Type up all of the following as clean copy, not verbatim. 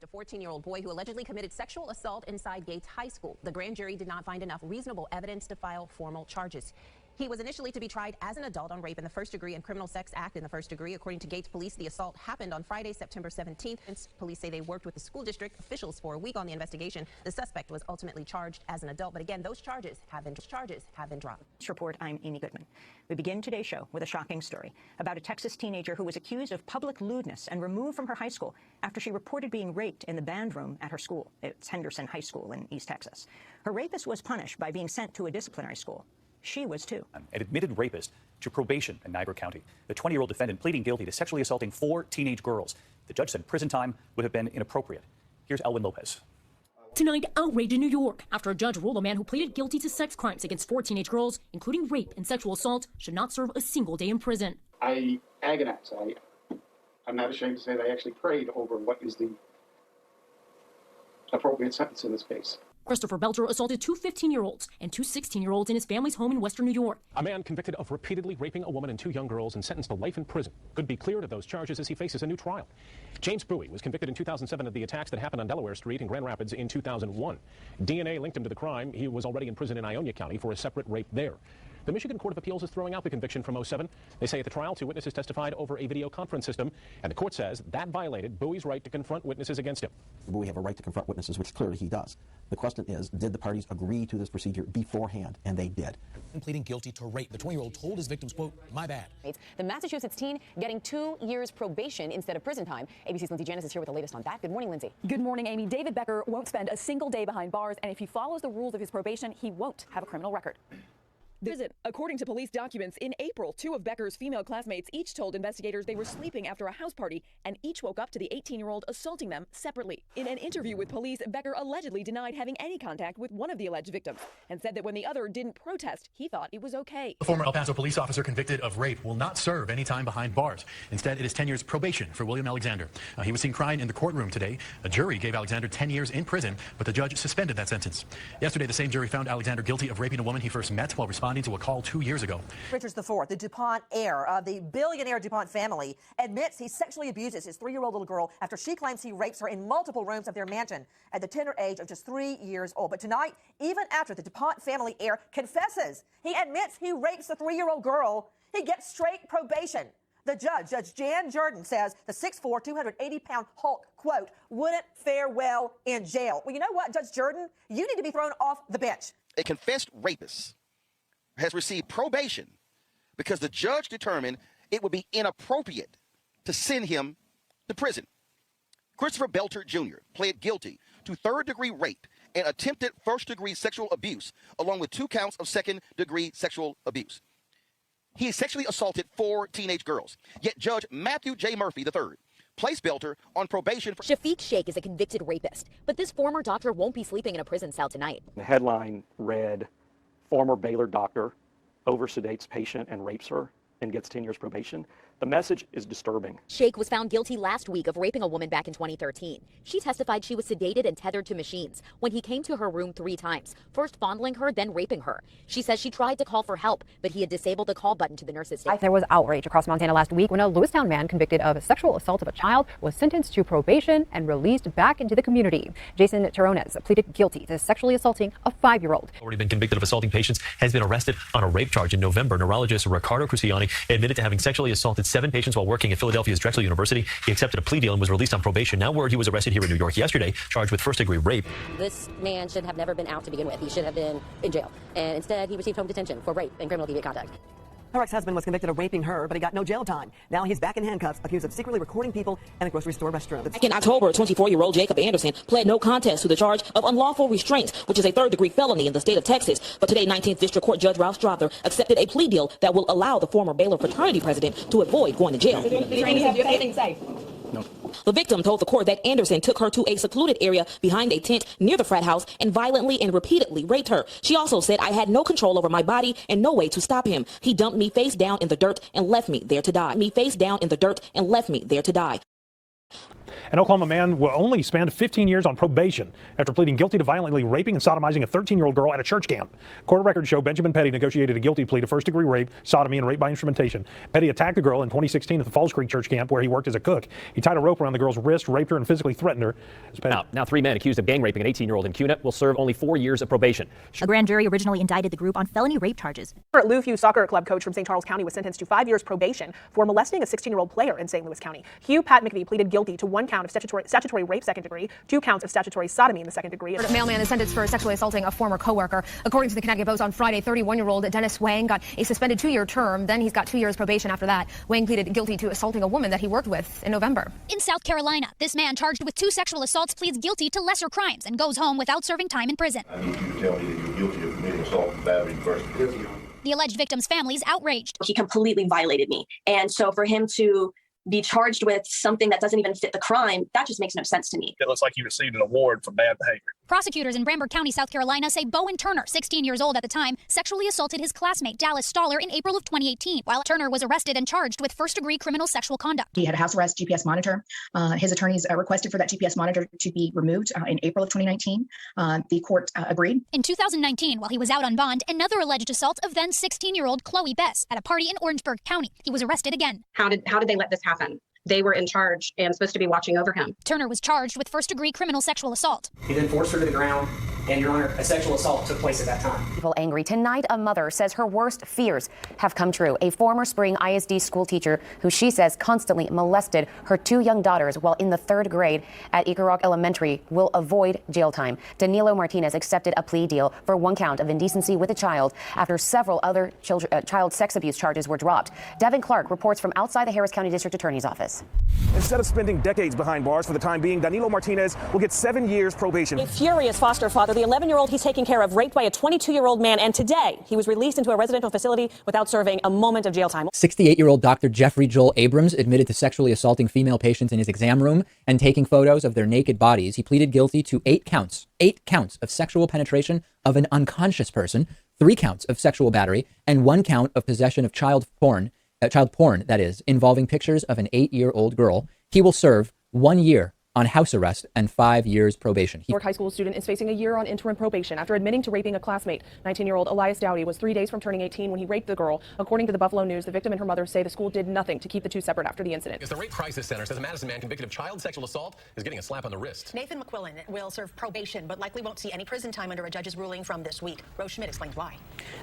A 14-year-old boy who allegedly committed sexual assault inside Gates High School. The grand jury did not find enough reasonable evidence to file formal charges. He was initially to be tried as an adult on rape in the first degree and criminal sex act in the first degree. According to Gates police, the assault happened on Friday, September 17th. Police say they worked with the school district officials for a week on the investigation. The suspect was ultimately charged as an adult, but again, those charges have been dropped. This report, I'm Amy Goodman. We begin today's show with a shocking story about a Texas teenager who was accused of public lewdness and removed from her high school after she reported being raped in the band room at her school. It's Henderson High School in East Texas. Her rapist was punished by being sent to a disciplinary school. She was too. An admitted rapist to probation in Niagara County. The 20-year-old defendant pleading guilty to sexually assaulting 4 teenage girls. The judge said prison time would have been inappropriate. Here's Elwin Lopez. Tonight, outrage in New York after a judge ruled a man who pleaded guilty to sex crimes against 4 teenage girls, including rape and sexual assault, should not serve a single day in prison. I agonize. I'm not ashamed to say that I actually prayed over what is the appropriate sentence in this case. Christopher Belcher assaulted 2 15-year-olds and 2 16-year-olds in his family's home in Western New York. A man convicted of repeatedly raping a woman and 2 young girls and sentenced to life in prison could be cleared of those charges as he faces a new trial. James Bowie was convicted in 2007 of the attacks that happened on Delaware Street in Grand Rapids in 2001. DNA linked him to the crime. He was already in prison in Ionia County for a separate rape there. The Michigan Court of Appeals is throwing out the conviction from 2007. They say at the trial, 2 witnesses testified over a video conference system, and the court says that violated Bowie's right to confront witnesses against him. We have a right to confront witnesses, which clearly he does. The question is, did the parties agree to this procedure beforehand? And they did. Pleading guilty to rape, the 20-year-old told his victims, quote, "My bad." The Massachusetts teen getting 2 years probation instead of prison time. ABC's Lindsay Janice is here with the latest on that. Good morning, Lindsay. Good morning, Amy. David Becker won't spend a single day behind bars, and if he follows the rules of his probation, he won't have a criminal record. According to police documents, in April, 2 of Becker's female classmates each told investigators they were sleeping after a house party and each woke up to the 18-year-old assaulting them separately. In an interview with police, Becker allegedly denied having any contact with one of the alleged victims and said that when the other didn't protest, he thought it was okay. The former El Paso police officer convicted of rape will not serve any time behind bars. Instead, it is 10 years probation for William Alexander. He was seen crying in the courtroom today. A jury gave Alexander 10 years in prison, but the judge suspended that sentence. Yesterday, the same jury found Alexander guilty of raping a woman he first met while responding to a call 2 years ago. Richards IV, the DuPont heir of the billionaire DuPont family, admits he sexually abuses his 3-year-old little girl after she claims he rapes her in multiple rooms of their mansion at the tender age of just 3 years old. But tonight, even after the DuPont family heir confesses he admits he rapes the 3-year-old girl, he gets straight probation. The judge, Judge Jan Jordan, says the 6'4", 280-pound Hulk, quote, wouldn't fare well in jail. Well, you know what, Judge Jordan? You need to be thrown off the bench. A confessed rapist has received probation because the judge determined it would be inappropriate to send him to prison. Christopher Belcher Jr. pled guilty to 3rd-degree rape and attempted 1st-degree sexual abuse, along with 2 counts of 2nd-degree sexual abuse. He sexually assaulted 4 teenage girls, yet Judge Matthew J. Murphy III placed Belcher on probation for... Shafiq Sheikh is a convicted rapist, but this former doctor won't be sleeping in a prison cell tonight. The headline read, "Former Baylor doctor oversedates patient and rapes her and gets 10 years probation." The message is disturbing. Sheikh was found guilty last week of raping a woman back in 2013. She testified she was sedated and tethered to machines when he came to her room 3 times, first fondling her, then raping her. She says she tried to call for help, but he had disabled the call button to the nurse's station. There was outrage across Montana last week when a Lewistown man convicted of sexual assault of a child was sentenced to probation and released back into the community. Jason Terrones pleaded guilty to sexually assaulting a 5-year-old. Already been convicted of assaulting patients, has been arrested on a rape charge in November. Neurologist Ricardo Cruciani admitted to having sexually assaulted 7 patients while working at Philadelphia's Drexel University. He accepted a plea deal and was released on probation. Now word he was arrested here in New York yesterday, charged with 1st-degree rape. This man should have never been out to begin with. He should have been in jail. And instead, he received home detention for rape and criminal deviant conduct. Her ex-husband was convicted of raping her, but he got no jail time. Now he's back in handcuffs, accused of secretly recording people in a grocery store restroom. Back in October, 24-year-old Jacob Anderson pled no contest to the charge of unlawful restraint, which is a 3rd-degree felony in the state of Texas. But today, 19th District Court Judge Ralph Strother accepted a plea deal that will allow the former Baylor fraternity president to avoid going to jail. No. The victim told the court that Anderson took her to a secluded area behind a tent near the frat house and violently and repeatedly raped her. She also said, "I had no control over my body and no way to stop him. He dumped me face down in the dirt and left me there to die. An Oklahoma man will only spend 15 years on probation after pleading guilty to violently raping and sodomizing a 13-year-old girl at a church camp. Court records show Benjamin Petty negotiated a guilty plea to first-degree rape, sodomy, and rape by instrumentation. Petty attacked the girl in 2016 at the Falls Creek church camp where he worked as a cook. He tied a rope around the girl's wrist, raped her, and physically threatened her. Now 3 men accused of gang raping an 18-year-old in Cunit will serve only 4 years of probation. A grand jury originally indicted the group on felony rape charges. Lou soccer club coach from St. Charles County was sentenced to 5 years probation for molesting a 16-year-old player in St. Louis County. Hugh Pat McVie pleaded guilty to 1 count of statutory rape second degree, 2 counts of statutory sodomy in the second degree. A mailman is sentenced for sexually assaulting a former coworker. According to the Connecticut Post on Friday, 31-year-old Dennis Wang got a suspended 2-year term. Then he's got 2 years probation after that. Wang pleaded guilty to assaulting a woman that he worked with in November. In South Carolina, this man charged with 2 sexual assaults pleads guilty to lesser crimes and goes home without serving time in prison. I need you to tell me that you're guilty of committing assault and battery in the first degree. The alleged victim's family is outraged. He completely violated me. And so for him to be charged with something that doesn't even fit the crime, that just makes no sense to me. It looks like he received an award for bad behavior. Prosecutors in Bramberg County, South Carolina say Bowen Turner, 16 years old at the time, sexually assaulted his classmate Dallas Stoller in April of 2018, while Turner was arrested and charged with first-degree criminal sexual conduct. He had a house arrest GPS monitor. His attorneys requested for that GPS monitor to be removed in April of 2019. The court agreed. In 2019, while he was out on bond, another alleged assault of then 16-year-old Chloe Bess at a party in Orangeburg County. He was arrested again. How did they let this happen? They were in charge and supposed to be watching over him. Turner was charged with first-degree criminal sexual assault. He then forced her to the ground, and, Your Honor, a sexual assault took place at that time. People angry. Tonight, a mother says her worst fears have come true. A former Spring ISD school teacher who she says constantly molested her 2 young daughters while in the 3rd grade at Eagle Elementary will avoid jail time. Danilo Martinez accepted a plea deal for 1 count of indecency with a child after several other child sex abuse charges were dropped. Devin Clark reports from outside the Harris County District Attorney's Office. Instead of spending decades behind bars for the time being, Danilo Martinez will get 7 years probation. A furious foster father, the 11-year-old he's taking care of, raped by a 22-year-old man, and today he was released into a residential facility without serving a moment of jail time. 68-year-old Dr. Jeffrey Joel Abrams admitted to sexually assaulting female patients in his exam room and taking photos of their naked bodies. He pleaded guilty to 8 counts of sexual penetration of an unconscious person, 3 counts of sexual battery, and 1 count of possession of child porn, that is, involving pictures of an 8-year-old girl. He will serve 1 year on house arrest and 5 years probation. York High School student is facing a year on interim probation after admitting to raping a classmate. 19-year-old Elias Dowdy was 3 days from turning 18 when he raped the girl. According to the Buffalo News, the victim and her mother say the school did nothing to keep the 2 separate after the incident. The Rape Crisis Center says a Madison man convicted of child sexual assault is getting a slap on the wrist. Nathan McQuillan will serve probation, but likely won't see any prison time under a judge's ruling from this week. Rose Schmidt explains why.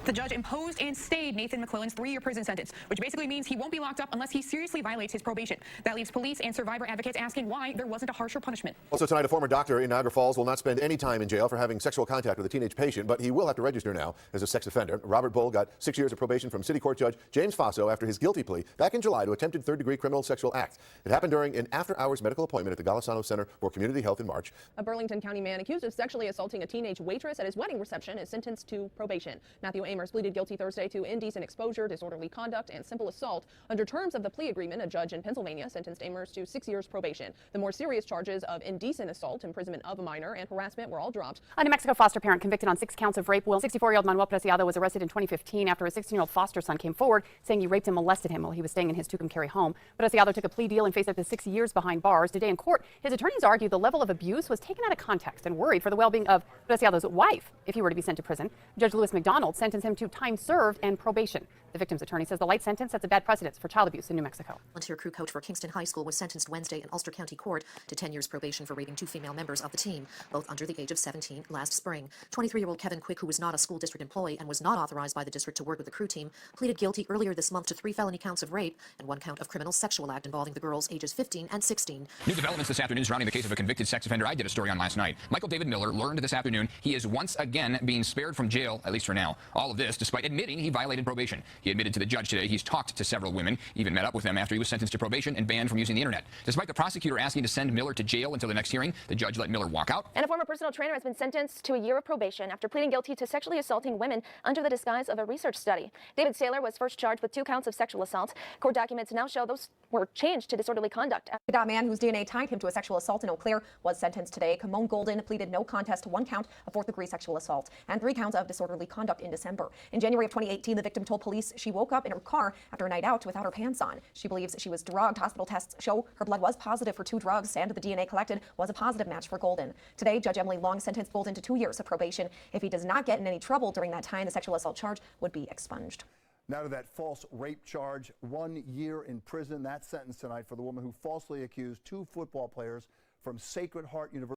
The judge imposed and stayed Nathan McQuillan's 3-year prison sentence, which basically means he won't be locked up unless he seriously violates his probation. That leaves police and survivor advocates asking why there wasn't a harsher punishment. Also tonight, a former doctor in Niagara Falls will not spend any time in jail for having sexual contact with a teenage patient, but he will have to register now as a sex offender. Robert Bull got 6 years of probation from City Court Judge James Faso after his guilty plea back in July to attempted 3rd-degree criminal sexual act. It happened during an after-hours medical appointment at the Golisano Center for Community Health in March. A Burlington County man accused of sexually assaulting a teenage waitress at his wedding reception is sentenced to probation. Matthew Amers pleaded guilty Thursday to indecent exposure, disorderly conduct, and simple assault. Under terms of the plea agreement, a judge in Pennsylvania sentenced Amers to 6 years probation. The more serious charges of indecent assault, imprisonment of a minor, and harassment were all dropped. A New Mexico foster parent convicted on 6 counts of rape. 64-year-old Manuel Preciado was arrested in 2015 after his 16-year-old foster son came forward saying he raped and molested him while he was staying in his Tucumcari home. Preciado took a plea deal and faced up to 6 years behind bars. Today in court, his attorneys argue the level of abuse was taken out of context and worried for the well-being of Preciado's wife if he were to be sent to prison. Judge Lewis McDonald sentenced him to time served and probation. The victim's attorney says the light sentence sets a bad precedent for child abuse in New Mexico. Volunteer crew coach for Kingston High School was sentenced Wednesday in Ulster County Court to 10 years probation for raping 2 female members of the team, both under the age of 17 last spring. 23-year-old Kevin Quick, who was not a school district employee and was not authorized by the district to work with the crew team, pleaded guilty earlier this month to 3 felony counts of rape and 1 count of criminal sexual act involving the girls ages 15 and 16. New developments this afternoon surrounding the case of a convicted sex offender I did a story on last night. Michael David Miller learned this afternoon he is once again being spared from jail, at least for now. All of this despite admitting he violated probation. He admitted to the judge today he's talked to several women, even met up with them after he was sentenced to probation and banned from using the internet. Despite the prosecutor asking to send Miller to jail until the next hearing, the judge let Miller walk out. And a former personal trainer has been sentenced to a year of probation after pleading guilty to sexually assaulting women under the disguise of a research study. David Saylor was first charged with 2 counts of sexual assault. Court documents now show those were changed to disorderly conduct. That man whose DNA tied him to a sexual assault in Eau Claire was sentenced today. Camone Golden pleaded no contest to 1 count of 4th-degree sexual assault and 3 counts of disorderly conduct in December. In January of 2018, the victim told police she woke up in her car after a night out without her pants on. She believes she was drugged. Hospital tests show her blood was positive for 2 drugs, and the the DNA collected was a positive match for Golden. Today, Judge Emily Long sentenced Golden to 2 years of probation. If he does not get in any trouble during that time, the sexual assault charge would be expunged. Now to that false rape charge, 1 year in prison. That sentence tonight for the woman who falsely accused 2 football players from Sacred Heart University.